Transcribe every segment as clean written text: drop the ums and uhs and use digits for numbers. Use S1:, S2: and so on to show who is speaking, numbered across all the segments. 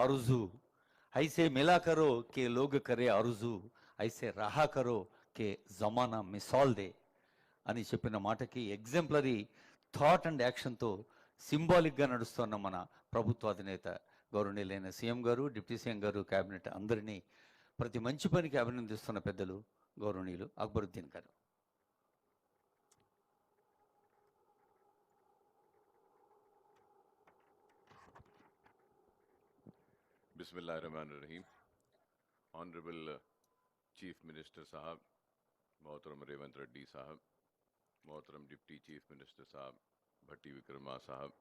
S1: आरज़ू, ऐसे मिला करो कि लोग करे आरज़ू, ऐसे रहा करो कि जमाना मिसाल दे అని చెప్పిన మాటకి ఎగ్జాంపులరీ థాట్ అండ్ యాక్షన్తో సింబాలిక్గా నడుస్తున్న మన ప్రభుత్వ అధినేత గౌరవనీయులైన సీఎం గారు, డిప్యూటీ సీఎం గారు, క్యాబినెట్ అందరినీ ప్రతి మంచి పనికి అభినందిస్తున్న పెద్దలు గౌరవనీయులు అక్బరుద్దీన్ గారు.
S2: बिस्मिल्लाहिर्रहमानिर्रहीम. ऑनरेबल चीफ मिनिस्टर साहब, मोहतरम रेवंत रेड्डी साहब, मोहतरम डिप्टी चीफ मिनिस्टर साहब भट्टी विक्रमा साहब,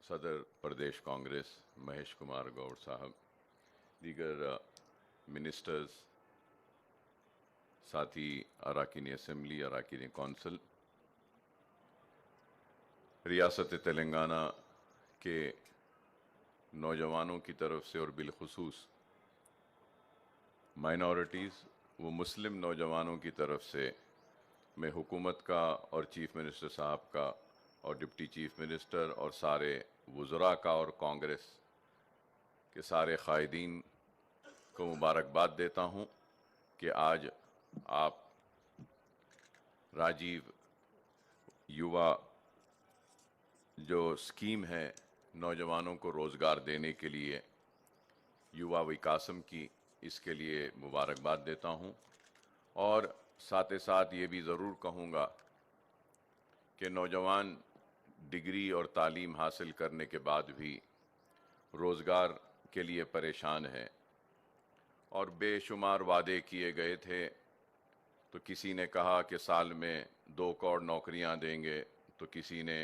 S2: सदर प्रदेश कांग्रेस महेश कुमार गौड़ साहब, दीगर मिनिस्टर्स, साथी अरकान असम्बली, अरकान कौंसिल, रियासत तेलंगाना के नौजवानों की तरफ से और बिलखुसूस माइनॉरिटीज़ व मुस्लिम नौजवानों की तरफ से मैं हुकूमत का और चीफ मिनिस्टर साहब का और डिप्टी चीफ मिनिस्टर और सारे वज़रा का और कांग्रेस के सारे क़ायदीन को मुबारकबाद देता हूँ कि आज आप राजीव युवा जो स्कीम है नौजवानों को रोज़गार देने के लिए युवा विकासम की, इसके लिए मुबारकबाद देता हूँ. और साथ ही साथ ये भी ज़रूर कहूँगा कि नौजवान डिग्री और तालीम हासिल करने के बाद भी रोज़गार के लिए परेशान हैं और बेशुमार वादे किए गए थे. तो किसी ने कहा कि साल में 2 करोड़ नौकरियां देंगे, तो किसी ने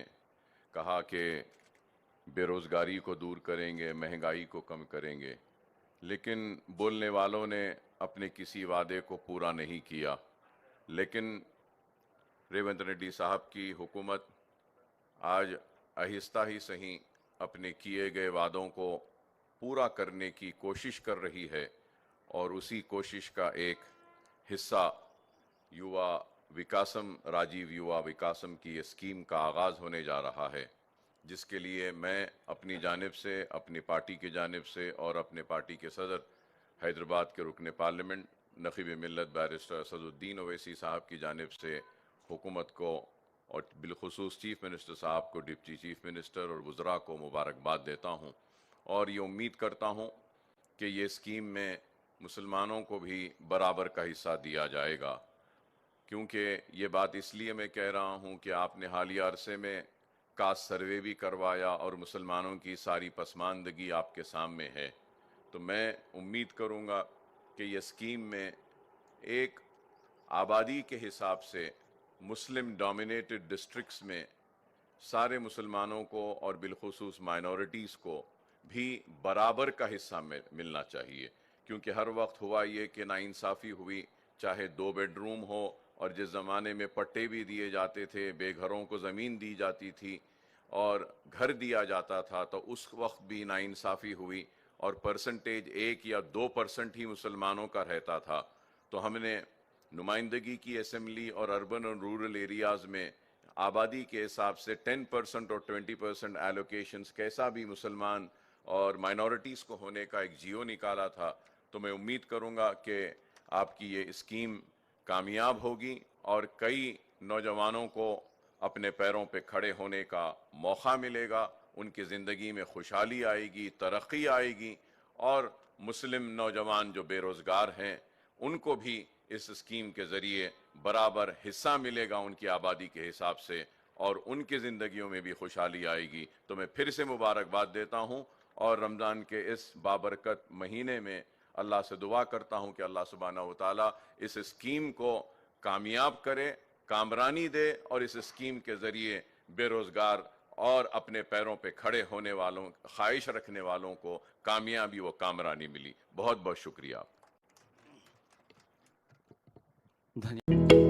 S2: कहा कि बेरोज़गारी को दूर करेंगे, महंगाई को कम करेंगे, लेकिन बोलने वालों ने अपने किसी वादे को पूरा नहीं किया. लेकिन रेवंत रेड्डी साहब की हुकूमत आज आहिस्ता ही सही अपने किए गए वादों को पूरा करने की कोशिश कर रही है और उसी कोशिश का एक हिस्सा युवा विकासम, राजीव युवा विकासम की ये स्कीम का आगाज़ होने जा रहा है, जिसके लिए मैं अपनी जानिब से, अपनी पार्टी की जानिब से और अपने पार्टी के सदर हैदराबाद के रुकन पार्लियामेंट नक़ीब मिल्लत बैरिस्टर असदुद्दीन ओवैसी साहब की जानिब से हुकूमत को और बिलखुसूस चीफ मिनिस्टर साहब को, डिप्टी चीफ मिनिस्टर और वज़रा को मुबारकबाद देता हूँ. और ये उम्मीद करता हूँ कि ये स्कीम में मुसलमानों को भी बराबर का हिस्सा दिया जाएगा. क्योंकि ये बात इसलिए मैं कह रहा हूँ कि आपने हालिया अरसे में कास्ट सर्वे भी करवाया और मुसलमानों की सारी पसमानदगी आपके सामने है. तो मैं उम्मीद करूँगा कि ये स्कीम में एक आबादी के हिसाब से मुस्लिम डोमिनेटेड डिस्ट्रिक्ट्स में सारे मुसलमानों को और बिलखुसूस माइनॉरिटीज़ को भी बराबर का हिस्सा मिलना चाहिए. क्योंकि हर वक्त हुआ ये कि नाइंसाफ़ी हुई, चाहे 2 बेडरूम हो, और जिस ज़माने में पट्टे भी दिए जाते थे, बेघरों को ज़मीन दी जाती थी और घर दिया जाता था, तो उस वक्त भी नाइंसाफ़ी हुई और परसेंटेज 1 या 2% ही मुसलमानों का रहता था. तो हमने नुमाइंदगी की असम्बली और अर्बन और रूरल एरियाज़ में आबादी के हिसाब से 10% और 20% एलोकेशंस कैसा भी मुसलमान और माइनॉरिटीज़ को होने का एक जियो निकाला था. तो मैं उम्मीद करूँगा कि आपकी ये स्कीम कामयाब होगी और कई नौजवानों को अपने पैरों पे खड़े होने का मौका मिलेगा, उनकी ज़िंदगी में खुशहाली आएगी, तरक्की आएगी और मुस्लिम नौजवान जो बेरोज़गार हैं उनको भी इस स्कीम के ज़रिए बराबर हिस्सा मिलेगा उनकी आबादी के हिसाब से और उनकी ज़िंदगियों में भी खुशहाली आएगी. तो मैं फिर से मुबारकबाद देता हूँ और रमज़ान के इस बाबरकत महीने में अल्लाह से दुआ करता हूँ कि अल्लाह सुब्हानहू व तआला इस स्कीम को कामयाब करे, कामरानी दे और इस स्कीम के ज़रिए बेरोज़गार और अपने पैरों पे खड़े होने वालों, ख्वाहिश रखने वालों को कामयाबी व कामरानी मिली. बहुत बहुत शुक्रिया.
S1: धन्यवाद.